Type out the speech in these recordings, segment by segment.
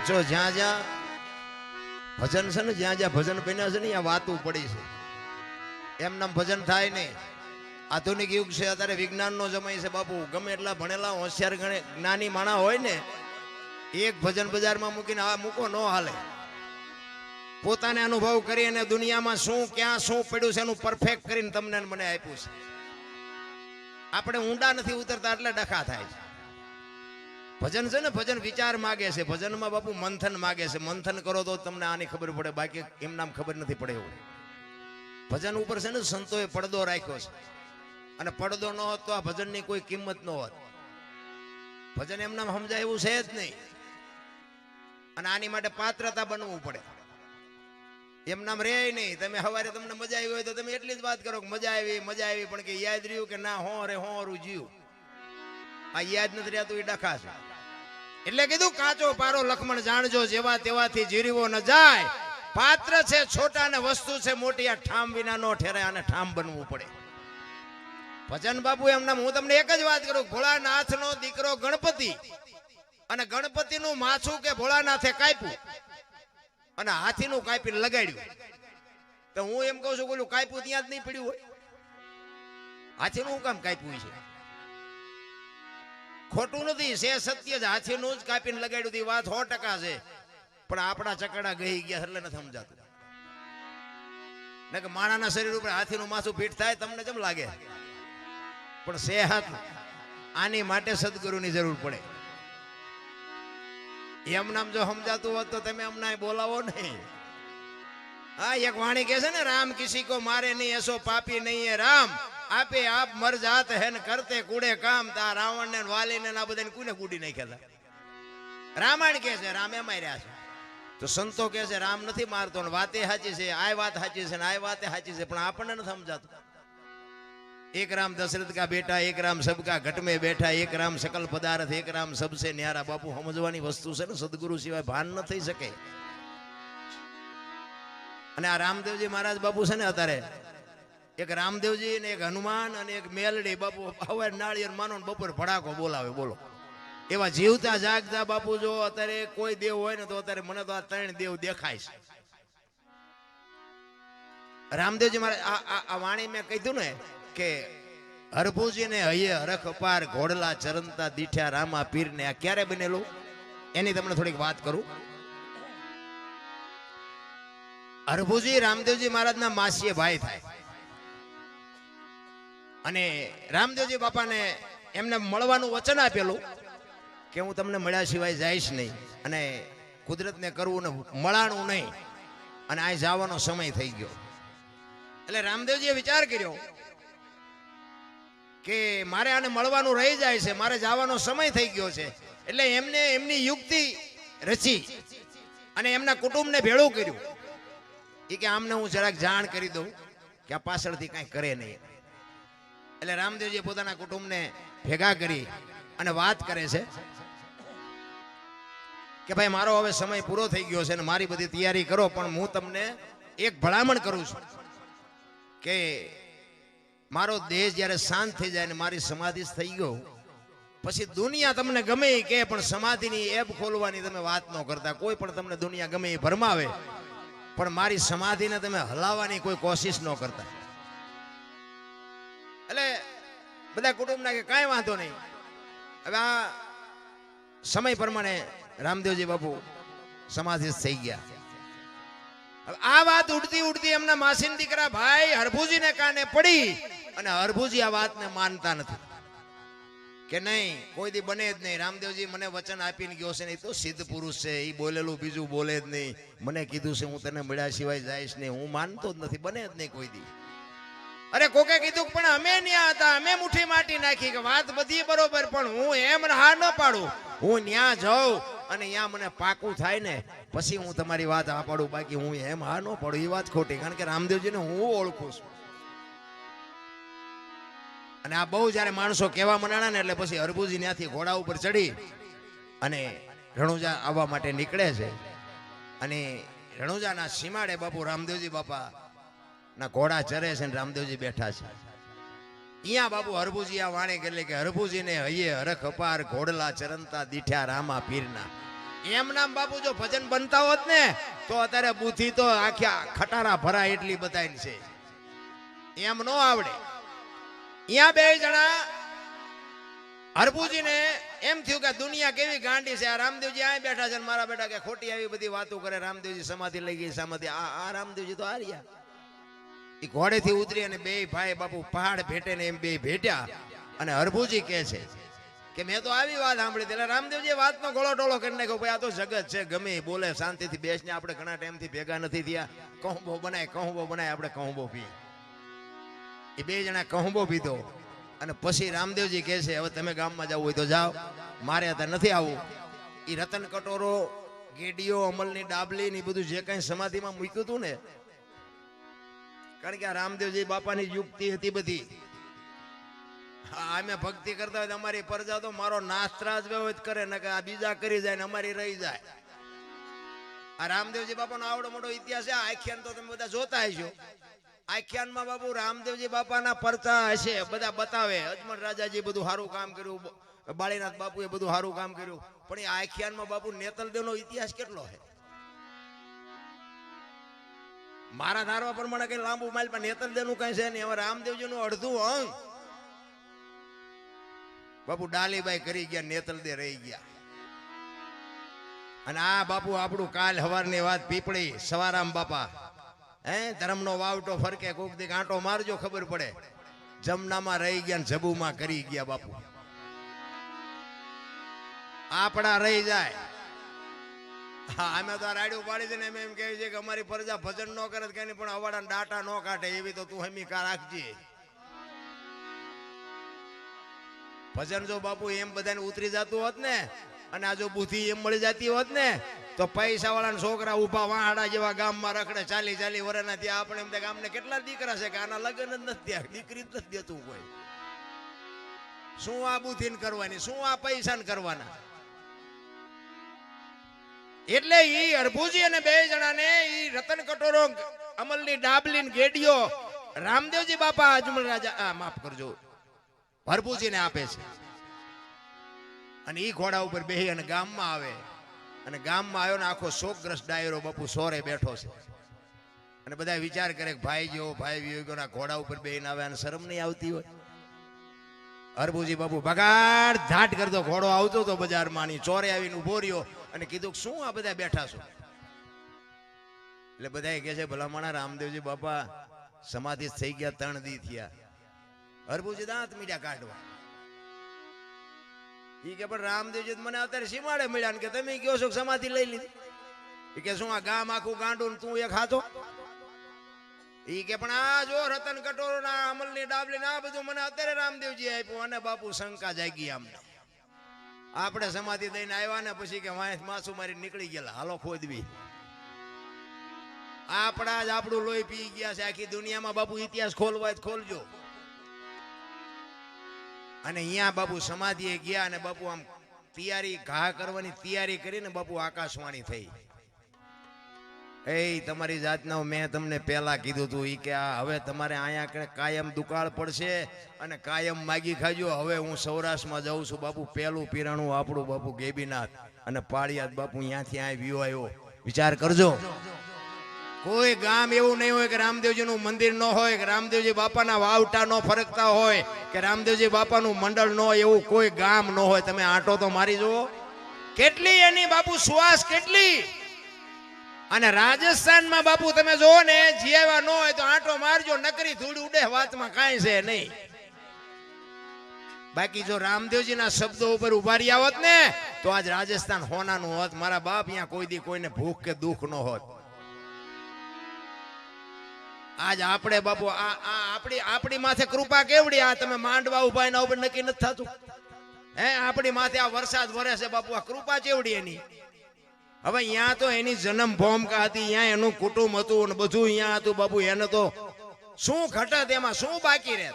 જો જ્યાં જ્યાં ભજન છે ને, જ્યાં જ્યાં ભજન બન્યા છે ને ત્યાં વાતું પડી છે. એમ નામ ભજન થાય નહીં. આધુનિક યુગ છે, અત્યારે વિજ્ઞાનનો સમય છે બાપુ. ગમે એટલા ભણેલા હોશિયાર જ્ઞાની માણા હોય ને, એક ભજન બજારમાં મૂકીને આ મૂકો ન હાલે. પોતાને અનુભવ કરી અને દુનિયામાં શું ક્યાં શું પડ્યું છે એનું પરફેક્ટ કરીને તમને મને આપ્યું છે. આપણે ઊંડા નથી ઉતરતા એટલે ડખા થાય છે. ભજન છે ને, ભજન વિચાર માગે છે. ભજનમાં બાપુ મંથન માગે છે. મંથન કરો તો તમને આની ખબર પડે, બાકી એમ નામ ખબર નથી પડે એવું. ભજન ઉપર છે ને સંતોએ પડદો રાખ્યો છે, અને પડદો ન હોત તો આ ભજનની કોઈ કિંમત ન હોત. ભજન એમ નામ સમજાય એવું છે જ નહીં, અને આની માટે પાત્રતા બનવું પડે. એમ નામ રે નહીં. તમે સવારે તમને મજા આવી હોય તો તમે એટલી જ વાત કરો કે મજા આવી પણ કે યાદ રહ્યું કે ના હો રે હોરું જીવ. આ યાદ નથી રહેતું, એ ડખા છે. એટલે કીધું કાચો પારો લખમણ જાણજો, જેવા તેવાથી જીરવો ન જાય. પાત્ર છે છોટા ને વસ્તુ છે મોટી, આ ઠામ વિના નો ઠેરાય, આને ઠામ બનવું પડે. ભજન બાપુ એમ નામ હું તમને એક જ વાત કરું. ભોળાનાથ નો દીકરો ગણપતિ, અને ગણપતિ નું માથું કે ભોળાનાથે કાપ્યું અને હાથી નું કાપીને લગાડ્યું. તો હું એમ કઉ છું બોલું કાપ્યું ત્યાં જ નહીં પડ્યું હોય. હાથી નું કામ કાપ્યું છે, ખોટું નથી, છે સત્ય જ. હાથી નું જ કાપીને લગાડ્યું હતી, વાત 100% છે. પણ આપણા ચકડા ગઈ ગયા એટલે નથી સમજાતું. ને કે માણાના શરીર ઉપર હાથી નું માથું ફીટ થાય તમને કેમ લાગે? પણ સેહત આની માટે સદગુરુની જરૂર પડે. એમ નામ જો સમજાતું હોત તો તમે અમને બોલાવો નહીં. હા, એક વાણી કહે છે ને, રામ કિસી કો મારે નહીં એસો પાપી નહીં હે રામ, આપે આપ મર જાત હે ને કરતે કુડે કામ. તા રાવણ ને વાલી ને આ બધાને કુને કુડી નાખ્યા હતા. રામાયણ કહે છે રામે માર્યા છે. તો સંતો કહે છે રામ નથી મારતો, ને વાતે સાચી છે, આ વાત સાચી છે ને આ વાતે સાચી છે, પણ આપણને નથી સમજાતું. एक राम दशरथ का बेटा, एक राम सबका घट में बैठा, एक राम सकल पदार्थ, एक राम सबसे न्यारा. बापू समझवानी वस्तु છે ને, સદગુરુ સિવાય ભાન ન થઈ શકે. અને આ રામદેવજી મહારાજ બાપુ છે ને, અત્યારે એક રામદેવજી ને એક હનુમાન અને એક મેલડી બાપુ હવે નાળિયેર માનો ને બપોર ભડાકો બોલાવે. બોલો, એવા જીવતા જાગતા બાપુ જો અત્યારે કોઈ દેવ હોય ને તો અત્યારે મને તો આ 3 દેવ દેખાય છે. રામદેવજી મહારાજ આ વાણી મેં કીધું ને કે હરભુજી ને હૈયે હરખ અપાર, ઘોડલા ચરંતા દીઠ્યા રામા પીર ને. આ ક્યારે બનેલું એની તમને થોડીક વાત કરું. હરભુજી રામદેવજી મહારાજના માસીએ ભાઈ થાય, અને રામદેવજી બાપાને એમને મળવાનું વચન આપેલું કે હું તમને મળ્યા સિવાય જઈશ નહીં, અને કુદરતને કરવું ને મળાણું નહીં, અને આ જવાનો સમય થઈ ગયો. એટલે રામદેવજીએ વિચાર કર્યો કે મારે આને મળવાનું રહી જાય છે, મારે જવાનો સમય થઈ ગયો છે. એટલે એમને એમની યુક્તિ રચી અને એમના કુટુંબને ભેળું કર્યું. એ કે આમને હું જરાક જાણ કરી દઉં કે આ પાછળથી કાંઈ કરે નહીં. એટલે રામદેવજીએ પોતાના કુટુંબને ભેગા કરી અને વાત કરે છે કે ભાઈ મારો હવે સમય પૂરો થઈ ગયો છે ને મારી બધી તૈયારી કરો, પણ હું તમને એક ભલામણ કરું છું કે મારો દેહ જ્યારે શાંત થઈ જાય ને મારી સમાધિ થઈ ગયો પછી દુનિયા તમને ગમે એ કે, પણ સમાધિની એબ ખોલવાની તમે વાત ન કરતા. કોઈ પણ તમને દુનિયા ગમે એ ભરમાવે, પણ મારી સમાધિને તમે હલાવવાની કોઈ કોશિશ ન કરતા. એટલે બધા કુટુંબના કે કાંઈ વાંધો નહીં. હવે આ સમય પ્રમાણે રામદેવજી બાપુ સમાધિ થઈ ગયા. હવે આ વાત ઉડતી ઉડતી એમના માસીના દીકરા ભાઈ હરભુજીને કાને પડી, અને હરભુજી આ વાતને માનતા નથી કે નહીં કોઈ દી બને જ નહીં. રામદેવજી મને વચન આપીને ગયો છે ને, એ તો સિદ્ધ પુરુષ છે, એ બોલેલું બીજું બોલે જ નહીં. મને કીધું છે હું તને મળ્યા સિવાય જઈશ નહીં, હું માનતો જ નથી, બને જ નહીં કોઈ દી. અરે કોકે કીધું પણ અમે ન્યા હતા, અમે મુઠ્ઠી માટી નાખી કે વાત બધી બરોબર, પણ હું એમ હા ન પાડું. હું ન્યા જાઉં અને ત્યાં મને પાકું થાય ને પછી હું તમારી વાત આ પાડું, બાકી હું એમ હા ન પાડું. એ વાત ખોટી, કારણ કે રામદેવજીને હું ઓળખું છું. અને આ બહુ જયારે માણસો કહેવા મંડાણા ને એટલે પછી હરભુજી ત્યાંથી ઘોડા ઉપર ચડી અને રણુજા આવવા માટે નીકળે છે. અને રણુજાના સીમાડે બાપુ રામદેવજી બાપા ના ઘોડા ચરે છે ને રામદેવજી બેઠા છે. અહીંયા બાપુ હરભુજી આ વાણી કરી કે હરભુજીને હૈયે હરખ અપાર, ઘોડલા ચરંતા દીઠ્યા રામા પીરના. એમ નામ બાપુ જો ભજન બનતા હોત ને તો અત્યારે બુદ્ધિ તો આખા ખટારા ભરા એટલી બતાવી છે. એમ નો આવડે. અહીંયા બે જણા હરભુજીને એમ થયું કે દુનિયા કેવી ગાંડી છે. આ રામદેવજી આ બેઠા છે, મારા બેટા કે ખોટી આવી બધી વાતો કરે. રામદેવજી સમાધિ લઈ ગઈ, સમાધિ. આ રામદેવજી તો આ રહ્યા. એ ઘોડેથી ઉતરી અને બે ભાઈ બાપુ પહાડ ભેટે ને એમ બે ભેટ્યા. અને હરભુજી કહે છે કે મેં તો આવી વાત સાંભળી. એટલે રામદેવજી વાતનો ગોળો ટોળો કરી નાખ્યો. ભાઈ આ તો જગત છે, ગમે બોલે શાંતિથી બેસને. આપણે ઘણા ટાઈમથી ભેગા નથી થયા. કહુંબો બનાય આપણે કહુંબો પીએ. એ બે જણા કહુંબો પીધો અને પછી રામદેવજી કહે છે હવે તમે ગામમાં જવું હોય તો જાઓ, મારે અત્યારે નથી આવવું. એ રતન કટોરો, ગેડીઓ, અમલની ડાબલી ને બધું જે કઈ સમાધિમાં મૂક્યું હતું ને, કારણ કે આ રામદેવજી બાપાની યુક્તિ હતી બધી. અમે ભક્તિ કરતા હોય અમારી પ્રજા તો મારો નાસ્ત્રાજ વ્યવહિત કરે ને કે આ બીજા કરી જાય ને અમારી રહી જાય. આ રામદેવજી બાપાનો આવડો મોટો ઇતિહાસ છે. આખ્યાન તો તમે બધા જોતા હશો. આખ્યાનમાં બાપુ રામદેવજી બાપાના પરચા હશે, બધા બતાવે. અજમલ રાજાજી બધું સારું કામ કર્યું, બાળીનાથ બાપુએ બધું સારું કામ કર્યું. પણ એ આખ્યાનમાં બાપુ નેતલદેવનો ઇતિહાસ કેટલો છે? મારા ધારવા પ્રમાણે કઈ લાંબુ માઇલ પણ નેતલદેવનું કઈ છે નહીં. હવે રામદેવજીનું અડધું અંગ બાપુ ડાલીબાઈ કરી ગયા, નેતલદે રહી ગયા. અને આ બાપુ આપણું કાલ હવારની વાત પીપળી સવારામ બાપા ધર્મનો વાવટો ફરકે, કોક દી આંટો મારજો ખબર પડે. જમનામાં રહી ગયા ને જબુમાં કરી ગયા બાપુ. આપણા રહી જાય. હા, અમે તો રાડ્યું પાડી છે ને એમ કહે છે કે અમારી પ્રજા ભજન ન કરે કે પણ અવાડા ડાટા ન કાઢે એવી તો તું હમી કા રાખજે. ભજન જો બાપુ એમ બધાને ઉતરી જતું હોત ને, અને આ જો બુદ્ધિ એમ મળી જતી હોત ને, તો પૈસા વાળા છોકરા ઉભા વાહડા જેવા ગામમાં રખડે 40 વર્ષના. ત્યાં આપણે એમ ગામને કેટલા દીકરા છે કે આના લગ્ન જ નથી થયા, દીકરી જ નથી દેતું કોઈ. શું આ બુદ્ધિ કરવાની, શું આ પૈસા કરવાના? એટલે ઈ હરભુજી અને બે જણાને ઈ રતન કટોરો, અમલની ડાબલી ને ગેડીઓ રામદેવજી બાપા અજમલ રાજા માફ કરજો હરભુજીને આપે છે. અને ઈ ઘોડા ઉપર બેહી અને ગામમાં આવે. અને ગામમાં આવ્યો ને આખો શોકગ્રસ્ત ડાયરો બાપુ સોરે બેઠો છે. અને બધા વિચાર કરે કે ભાઈ જેવો ભાઈ વિયોગ્યો ના ઘોડા ઉપર બેહીને આવે અને શરમ નહીં આવતી હોય. હરભુજી બાપુ ભગાડ ધાટ કરતો ઘોડો આવતો તો બજારમાં, ની ચોરે આવીને ઉભો રહ્યો અને કીધું શું આ બધા બેઠા છો? એટલે બધા કહે છે ભલામણા રામદેવજી બાપા સમાધિ થઈ ગયા, 3 દી થયા. હરભુજી દાંત મીડિયા કાઢવા. ઈ કે પણ રામદેવજી મને અત્યારે સીમાડે મળ્યા ને કે તમે કયો છો સમાધિ લઈ લીધી. ઈ કે શું આ ગામ આખું ગાંડું તું એક હાથો? ઈ કે પણ આ જો રતન કટોરો ના અમલની ડાબલી ના બધું મને અત્યારે રામદેવજી આપ્યું. અને બાપુ શંકા જાગી અમને. આપણે સમાધિ દઈને આવ્યા ને પછી કે વાંસ માસુ મારી નીકળી ગયેલા, હાલો ખોદવી. આપણા જ આપણું લોહી પી ગયા છે. આખી દુનિયામાં બાપુ ઇતિહાસ ખોલવા જ ખોલજો. અને અહીંયા બાપુ સમાધિએ ગયા અને બાપુ આમ તૈયારી ઘા કરવાની તૈયારી કરીને બાપુ આકાશવાણી થઈ. એ તમારી જાતના મેં તમને પહેલા કીધું હતું ઈ કે આ હવે તમારે અહીંયા કાયમ દુકાળ પડશે અને કાયમ માગી ખાજો. હવે હું સૌરાષ્ટ્રમાં જાઉં છું બાપુ. પહેલું પીરાણું આપણું બાપુ ગેબીનાથ અને પાળિયાદ બાપુ અહીંયાથી આ વ્યૂ આવ્યો. વિચાર કરજો. કોઈ ગામ એવું નહીં હોય કે રામદેવજીનું મંદિર ન હોય, કે રામદેવજી બાપાના વાવટા ન ફરકતા હોય, કે રામદેવજી બાપાનું મંડળ ન હોય, એવું કોઈ ગામ ન હોય. તમે આંટો તો મારી જુઓ, કેટલી એની બાપુ સુવાસ કેટલી. અને રાજસ્થાનમાં બાપુ તમે જોવો ને, જીવા ન હોય તો આંટો મારજો, નકરી ધૂળ ઉડે, વાતમાં કાંઈ છે નહીં. બાકી જો રામદેવજીના શબ્દો ઉપર ઉભા રહ્યા હોત ને તો આજ રાજસ્થાન હોનાનું હોત. મારા બાપ અહીંયા કોઈ દી કોઈને ભૂખ કે દુઃખ ન હોત. આજ આપણે બાપુ આપણી માથે કૃપા કેવડી. આ તમે માંડવા ઉભા એના ઉપર નક્કી નથી થતું. આપણી માથે આ વરસાદ વરે છે બાપુ, આ કૃપા કેવડી એની. હવે અહીંયા તો એની જન્મ ભૂમિકા હતી, અહીંયા એનું કુટુંબ હતું અને બધું અહીંયા હતું બાપુ. એને તો શું ઘટત, એમાં શું બાકી રહે.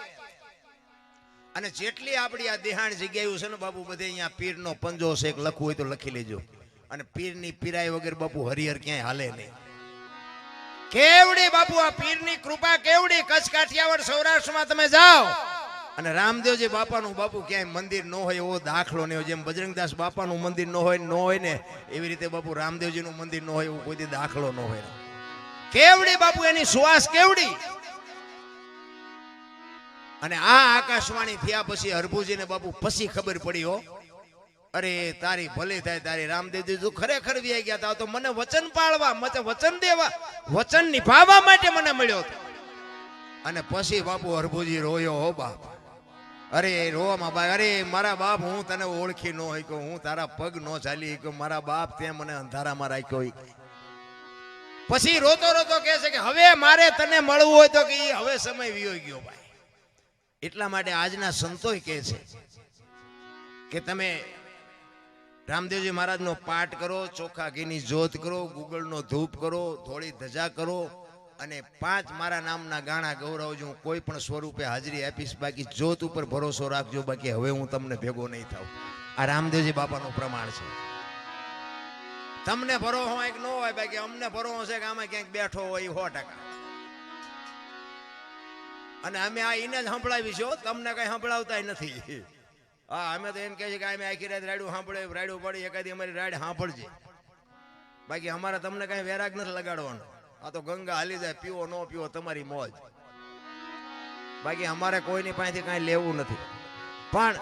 અને જેટલી આપણી આ દેહાણ જગ્યાઓ છે ને બાપુ, બધે અહીંયા પીરનો પંજો છે, એક લખવું હોય તો લખી લેજો. અને પીરની પીરાઈ વગર બાપુ હરિહર ક્યાંય હાલે નહીં. કેવડી બાપુ આ પીરની કૃપા કેવડી. કચ્છ કાઠિયાવાડ સૌરાષ્ટ્રમાં તમે જાઓ અને રામદેવજી બાપાનું બાપુ ક્યાંય મંદિર ન હોય એવો દાખલો નહીં હોય. જેમ બજરંગદાસ બાપાનું મંદિર ન હોય ને એવી રીતે બાપુ રામદેવજીનું મંદિર ન હોય એવું કોઈ દાખલો ન હોય. કેવડી બાપુ એની સુવાસ કેવડી. અને આ આકાશવાણી થયા પછી હરભુજીને બાપુ પછી ખબર પડી હો, અરે તારી ભલી થાય તારી. રામદેવજી તું ખરેખર વ્યાઈ ગયા તા તો મને વચન પાળવા, વચન દેવા, વચન નિભાવવા માટે મને મળ્યો હતો. અને પછી બાપુ હરભુજી રોયો હો બાપ. અરે રોવામાં બાપ, અરે મારા બાપ હું તને ઓળખી ન શક્યો, હું તારા પગ ન ચાલી શક્યો, મારા બાપ તે મને અંધારામાં રાખ્યો. પછી રોતો રોતો કહે છે કે હવે મારે તને મળવું હોય તો કે હવે સમય વિયો ગયો ભાઈ. એટલા માટે આજના સંતોય કહે છે કે તમે રામદેવજી મહારાજનો પાઠ કરો, ચોખા ઘીની જ્યોત કરો, ગુગળનો ધૂપ કરો, થોડી ધજા કરો અને 5 મારા નામના ગાણા ગૌરવજો. હું કોઈ પણ સ્વરૂપે હાજરી આપીશ, બાકી જ્યોત ઉપર ભરોસો રાખજો, બાકી હવે હું તમને ભેગો નહીં થાઉં. આ રામદેવજી બાપાનું પ્રમાણ છે. તમને ભરોસો હોય કે ન હોય, બાકી અમને ભરોસો છે કે આમાં ક્યાંક બેઠો હોય 100%. અને અમે આ એને જ સંભળાવીશું, તમને કઈ સંભળાવતા નથી. હા, અમે તો એમ કહે છે કે અમે આખી રાત રાડ્યું સાંભળે, રાડ્યું પડી એકાદી અમારી રાડ સાંભળજે, બાકી અમારે તમને કઈ વેરાગ નથી લગાડવાનો. આ તો ગંગા હાલી જાય, પીવો ન પીવો તમારી મોજ, બાકી અમારે કોઈની પાસેથી કઈ લેવું નથી. પણ